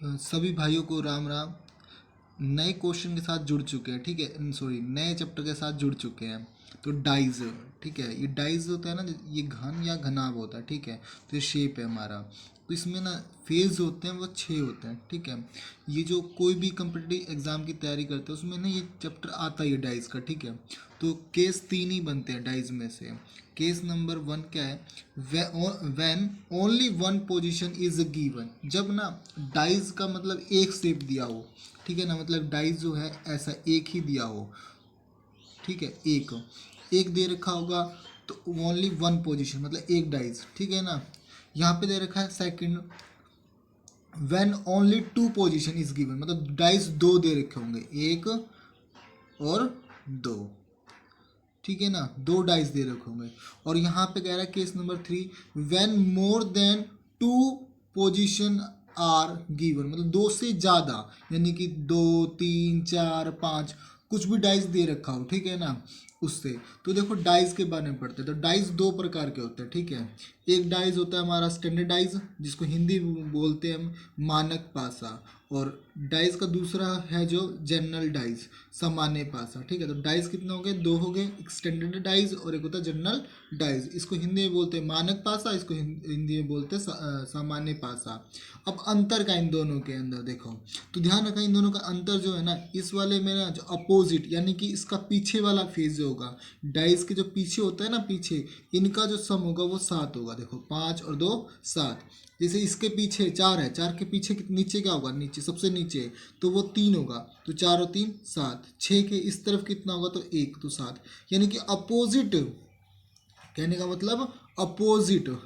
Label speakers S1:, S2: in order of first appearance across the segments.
S1: सभी भाइयों को राम राम। नए क्वेश्चन के साथ जुड़ चुके हैं, ठीक है, सॉरी, नए चैप्टर के साथ जुड़ चुके हैं। तो डाइज, ठीक है, ये डाइज होता है ना, ये घन या घनाभ होता है, ठीक है। तो ये शेप है हमारा। तो इसमें ना फेज होते हैं वो 6 होते हैं, ठीक है। ये जो कोई भी कम्पिटिटिव एग्जाम की तैयारी करते हैं उसमें ना ये चैप्टर आता ही है डाइज का, ठीक है। तो केस 3 ही बनते हैं डाइज में से। केस नंबर 1 क्या है? When only one position is given. जब ना डाइज का मतलब एक शेप दिया हो, ठीक है ना, मतलब डाइस जो है ऐसा एक ही दिया हो, ठीक है, एक एक दे रखा होगा तो ओनली वन पोजीशन मतलब एक डाइस, ठीक है ना। यहाँ पे दे रखा है second, when only two position is given, मतलब डाइस दो दे रखे होंगे, एक और दो, ठीक है ना, दो डाइस दे रखे होंगे। और यहाँ पे कह रहा है case number 3, when more than two position are given, मतलब दो से ज़्यादा, यानी कि 2 3 4 5 कुछ भी डाइस दे रखा हो, ठीक है ना, उससे। तो देखो डाइस के बारे में पढ़ते हैं। तो डाइस दो प्रकार के होते हैं, ठीक है। एक डाइस होता है हमारा स्टैंडर्ड डाइस, जिसको हिंदी में बोलते हैं हम मानक पासा। और डाइस का दूसरा है जो जनरल डाइस, सामान्य पासा, ठीक है। तो डाइस कितने हो गए? दो हो गए, एक स्टैंडर्ड डाइस और एक होता है जनरल डाइस। इसको हिंदी में बोलते हैं मानक पासा, इसको हिंदी में बोलते हैं सामान्य पासा। अब अंतर का इन दोनों के अंदर देखो, तो ध्यान रखना इन दोनों का अंतर जो है ना, इस वाले में ना जो अपोजिट, यानी कि इसका पीछे वाला फेज जो होगा, डाइस के जो पीछे होता है ना, पीछे, इनका जो सम होगा वो 7 होगा। देखो 5 और 2 7। जैसे इसके पीछे 4 है, 4 के पीछे नीचे क्या होगा? नीचे सबसे नीचे, तो वो 3 होगा। तो 4 और 3 7। 6 के इस तरफ कितना होगा? तो 1, तो 7। यानी कि अपोजिट, कहने का मतलब अपोजिट,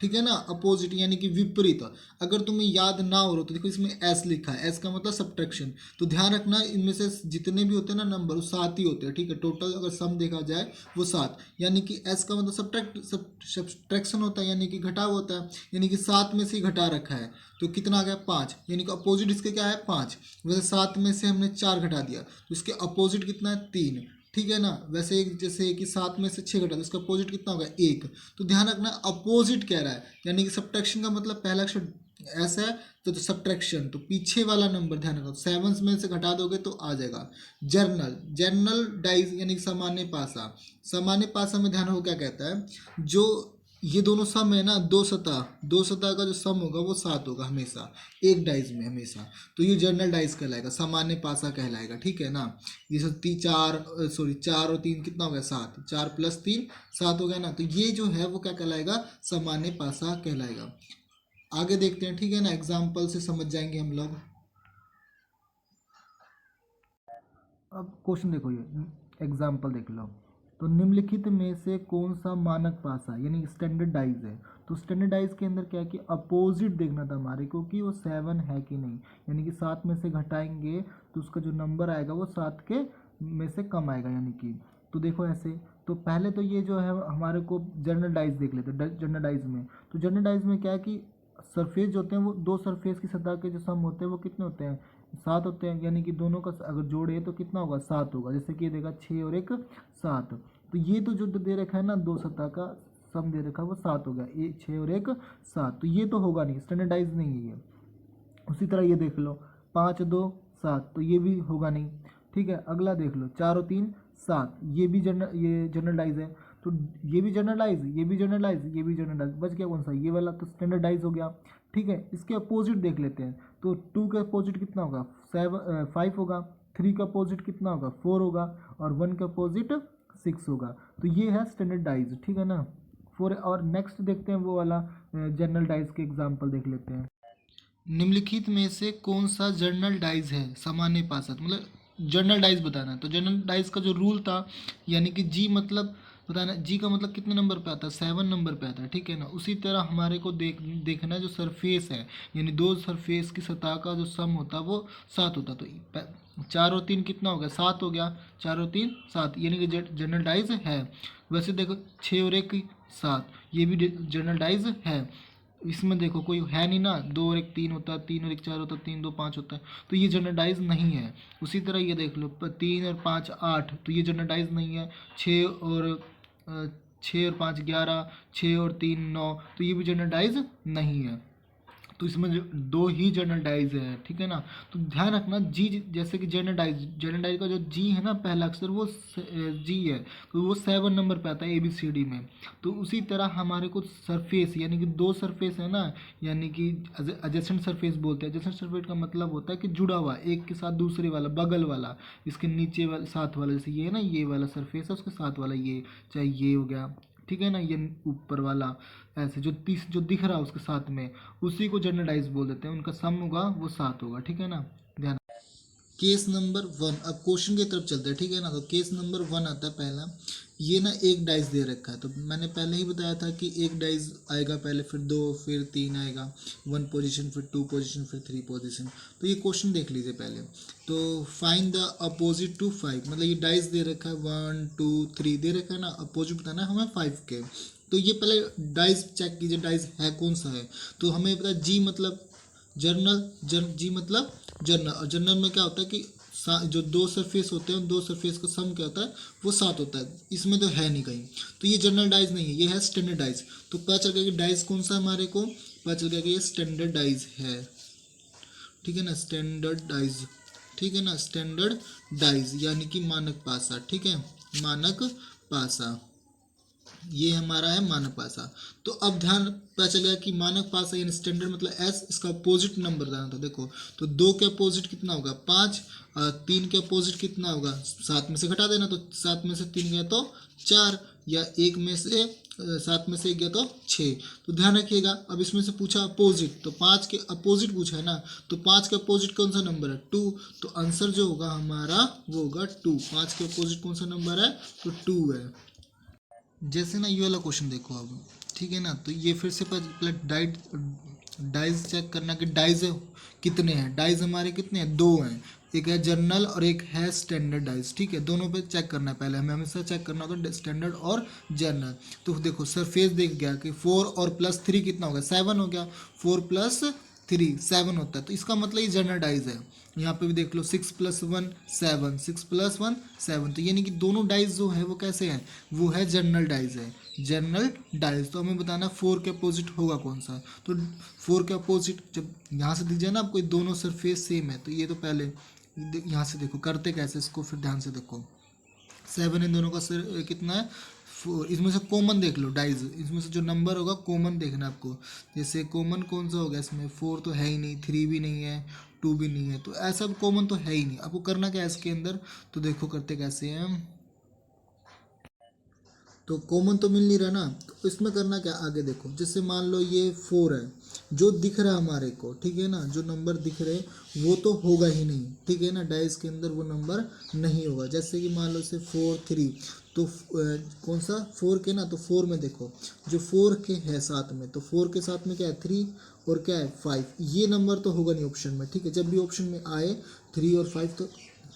S1: ठीक है ना, अपोजिट यानी कि विपरीत। अगर तुम्हें याद ना हो रहा तो देखो इसमें एस लिखा है, एस का मतलब सब्ट्रैक्शन। तो ध्यान रखना इनमें से जितने भी होते हैं ना नंबर, वो 7 ही होते हैं, ठीक है। टोटल अगर सम देखा जाए वो 7, यानी कि एस का मतलब सब्ट्रैक्शन होता है, यानी कि घटाव होता है, यानी कि 7 में से ही घटा रखा है। तो कितना आ गया? 5, यानी कि अपोजिट इसके क्या है? 5। वैसे 7 में से हमने 4 घटा दिया, तो इसके अपोजिट कितना है? 3, ठीक है ना। वैसे जैसे कि 7 में से 6 घटा, तो इसका अपोजिट कितना होगा? 1। तो ध्यान रखना अपोजिट कह रहा है, यानी कि सब्ट्रैक्शन का मतलब पहला अक्षर ऐसा है, तो सब्ट्रैक्शन, तो पीछे वाला नंबर ध्यान रखो, 7 में से घटा दोगे तो आ जाएगा जर्नल। जर्नल डाइज यानी कि सामान्य पासा। सामान्य पासा में ध्यान रखो क्या कहता है, जो ये दोनों सम है ना, दो सतह का जो सम होगा वो 7 होगा हमेशा, एक डाइज में हमेशा। तो ये जर्नल डाइज कहलाएगा, सामान्य पासा कहलाएगा, ठीक है ना। ये सब 4 और 3 कितना हो गया? 7। 4 + 3 7 हो गया ना। तो ये जो है वो क्या कहलाएगा? सामान्य पासा कहलाएगा। आगे देखते हैं, ठीक है ना, एग्जाम्पल से समझ जाएंगे हम लोग। अब क्वेश्चन देखो, ये एग्जाम्पल देख लो। तो निम्नलिखित में से कौन सा मानक पासा यानी स्टैंडर्डाइज है? तो स्टैंडर्डाइज के अंदर क्या है कि अपोजिट देखना था हमारे को कि वो 7 है कि नहीं, यानी कि 7 में से घटाएंगे तो उसका जो नंबर आएगा वो 7 के में से कम आएगा, यानी कि। तो देखो ऐसे, तो पहले तो ये जो है हमारे को जनरलाइज देख लेते हैं। जनरलाइज में, तो जनरलाइज में क्या है कि सरफेस जो होते हैं वो दो सरफेस की सतह के जो सम होते हैं वो कितने होते हैं? 7 होते हैं, यानी कि दोनों का अगर जोड़े तो कितना होगा? 7 होगा। जैसे कि ये देखा 6 और 1 7। तो ये तो जो दे रखा है ना, दो सतह का सम दे रखा है वो 7 हो गया, ये 6 और 1 7। तो ये तो होगा नहीं, स्टैंडर्डाइज नहीं है ये। उसी तरह ये देख लो, 5 2 7, तो ये भी होगा नहीं, ठीक है। अगला देख लो, 4 और 3 7, ये जनरलाइज है। तो ये भी जनरलाइज, ये भी जनरलाइज, ये भी जनरलाइज, बच गया कौन सा? ये वाला, तो स्टैंडर्डाइज हो गया, ठीक है। इसके अपोजिट देख लेते हैं। तो 2 का अपोजिट कितना होगा? 5 होगा। 3 का अपोजिट कितना होगा? 4 होगा। और 1 का अपोजिट 6 होगा। तो ये है स्टैंडर्डाइज, ठीक है ना। फोर। और नेक्स्ट देखते हैं वो वाला जनरलाइज के एग्जाम्पल देख लेते हैं। निम्नलिखित में से कौन सा जर्नल डाइज है? सामान्य पासत, मतलब जर्नल डाइज बताना है। तो जर्नल डाइज का जो रूल था, यानी कि जी मतलब बताना, जी का मतलब कितने नंबर पे आता है? 7 नंबर पे आता है, ठीक है ना। उसी तरह हमारे को देखना है जो सरफेस है, यानी दो सरफेस की सतह का जो सम होता है वो 7 होता है। तो 4 और 3 कितना हो गया? 7 हो गया। 4 और 3 7, यानी कि जर्नल डाइज है। वैसे देखो 6 और 1 7, ये भी जर्नल डाइज है। इसमें देखो कोई है नहीं ना, 2 और 1 3 होता है, 3 और 1 4 होता है, 3 2 5 होता है, तो ये जनरलाइज नहीं है। उसी तरह ये देख लो, 3 और 5 8, तो ये जनरलाइज नहीं है। 6 और 5 11, 6 और 3 9, तो ये भी जनरलाइज नहीं है। तो इसमें दो ही जनरल डाइज है, ठीक है ना। तो ध्यान रखना जी, जैसे कि जनरल डाइज का जो जी है ना पहला अक्षर वो जी है, तो वो 7 नंबर पे आता है ABCD में। तो उसी तरह हमारे को सरफेस यानी कि दो सरफेस है ना, यानी कि एडजेसेंट सरफेस बोलते हैं। एडजेसेंट सरफेस का मतलब होता है कि जुड़ा हुआ एक के साथ दूसरे वाला, बगल वाला, इसके नीचे वाला साथ वाला, जैसे ये है ना ये वाला सरफेस है उसके साथ वाला ये, चाहे ये हो गया, ठीक है ना, ये ऊपर वाला, ऐसे जो दिख रहा है उसके साथ में, उसी को जनरलाइज बोल देते हैं। उनका सम होगा वो 7 होगा, ठीक है ना। ध्यान, केस नंबर 1, अब क्वेश्चन की तरफ चलते हैं, ठीक है ना। तो केस नंबर 1 आता है पहला, ये ना एक डाइस दे रखा है, तो मैंने पहले ही बताया था कि एक डाइस आएगा पहले, फिर 2, फिर 3 आएगा, 1 पोजीशन, फिर 2 पोजीशन, फिर 3 पोजीशन। तो ये क्वेश्चन देख लीजिए पहले। तो फाइंड द अपोजिट टू 5, मतलब ये डाइस दे रखा है 1 2 3 दे रखा है ना, अपोजिट बताना है हमें 5 के। तो ये पहले डाइस चेक कीजिए, डाइस है कौन सा है। तो हमें पता है जी मतलब जी मतलब जर्नल, और जर्नल में क्या होता है कि जो दो सरफेस होते हैं उन दो सरफेस का सम क्या होता है वो 7 होता है। इसमें तो है नहीं कहीं, तो ये जनरल डाइज नहीं है, ये है स्टैंडर्ड डाइज। तो पता चल गया कि डाइज कौन सा हमारे को, पता चल गया कि ये स्टैंडर्ड डाइज है, ठीक है ना, स्टैंडर्ड डाइज, ठीक है ना, स्टैंडर्ड डाइज यानी कि मानक पासा, ठीक है, मानक पासा, ये हमारा है मानक पासा। तो अब ध्यान पता चल गया कि मानक पासा यानी स्टैंडर्ड मतलब एस, इसका अपोजिट नंबर दाना था। देखो तो 2 के अपोजिट कितना होगा 5, 3 के अपोजिट कितना होगा 7 में से घटा देना, तो 7 में से 3 गया तो 4, या 1 में से 7 में से 1 गया तो 6। तो ध्यान रखिएगा, अब इसमें से पूछा अपोजिट, तो 5 के अपोजिट पूछा है ना, तो 5 के अपोजिट कौन सा नंबर है 2, तो आंसर जो होगा हमारा वो होगा 2। 5 के अपोजिट कौन सा नंबर है, तो 2 है। जैसे ना ये वाला क्वेश्चन देखो अब, ठीक है ना। तो ये फिर से पहले डाइज चेक करना कि डाइज कितने हैं। डाइज हमारे कितने हैं, 2 हैं, एक है जर्नल और एक है स्टैंडर्ड डाइज, ठीक है। दोनों पे चेक करना है पहले, हमें हमेशा चेक करना होता है स्टैंडर्ड और जर्नल। तो देखो सरफेस देख गया कि 4 और प्लस 3 कितना हो गया 7 हो गया, 4 प्लस 3 7 होता है, तो इसका मतलब ये जर्नल डाइज है। यहाँ पे भी देख लो 6 + 1 7, 6 + 1 7, तो यानी कि दोनों डाइज जो है वो कैसे हैं, वो है जनरल डाइज है, जनरल डाइज। तो हमें बताना 4 के अपोजिट होगा कौन सा, तो 4 के अपोजिट जब यहाँ से दिख जाए ना आपको दोनों सरफेस सेम है, तो ये तो पहले यहाँ से देखो करते कैसे इसको, फिर ध्यान से देखो 7 इन दोनों का सर कितना है 4, इसमें से कॉमन देख लो डाइज, इसमें से जो नंबर होगा कॉमन देखना आपको। जैसे कॉमन कौन सा होगा इसमें, 4 तो है ही नहीं, 3 भी नहीं है, 2 भी नहीं है, तो ऐसा कॉमन तो है ही नहीं। आपको करना क्या है इसके अंदर, तो देखो करते कैसे हैं, तो कॉमन तो मिल नहीं रहा ना, तो इसमें करना क्या आगे देखो। जैसे मान लो ये 4 है जो दिख रहा है हमारे को, ठीक है ना, जो नंबर दिख रहे वो तो होगा ही नहीं, ठीक है ना, डाइस के अंदर वो नंबर नहीं होगा। जैसे कि मान लो से 4 3, तो कौन सा 4 के ना, तो 4 में देखो जो 4 के है साथ में, तो 4 के साथ में क्या है 3 और क्या है 5, ये नंबर तो होगा नहीं ऑप्शन में, ठीक है। जब भी ऑप्शन में आए 3 और 5 तो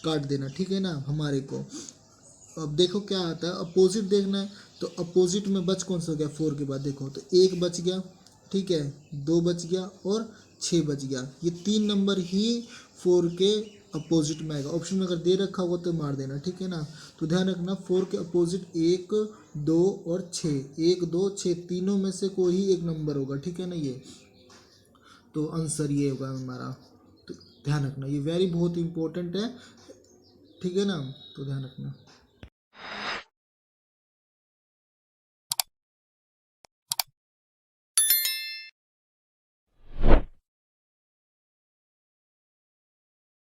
S1: काट देना, ठीक है ना हमारे को। अब देखो क्या आता है, अपोजिट देखना है, तो अपोजिट में बच कौन सा हो गया 4 के बाद देखो, तो 1 बच गया, ठीक है, 2 बच गया और 6 बच गया। ये 3 नंबर ही 4 के अपोजिट में आएगा। ऑप्शन में अगर दे रखा होगा तो मार देना, ठीक है ना। तो ध्यान रखना 4 के अपोजिट 1 2 और 6, 1 2 6 तीनों में से कोई ही एक नंबर होगा, ठीक है ना ये, तो आंसर ये होगा हमारा। तो ध्यान रखना ये वेरी बहुत इंपॉर्टेंट है, ठीक है ना, तो ध्यान रखना।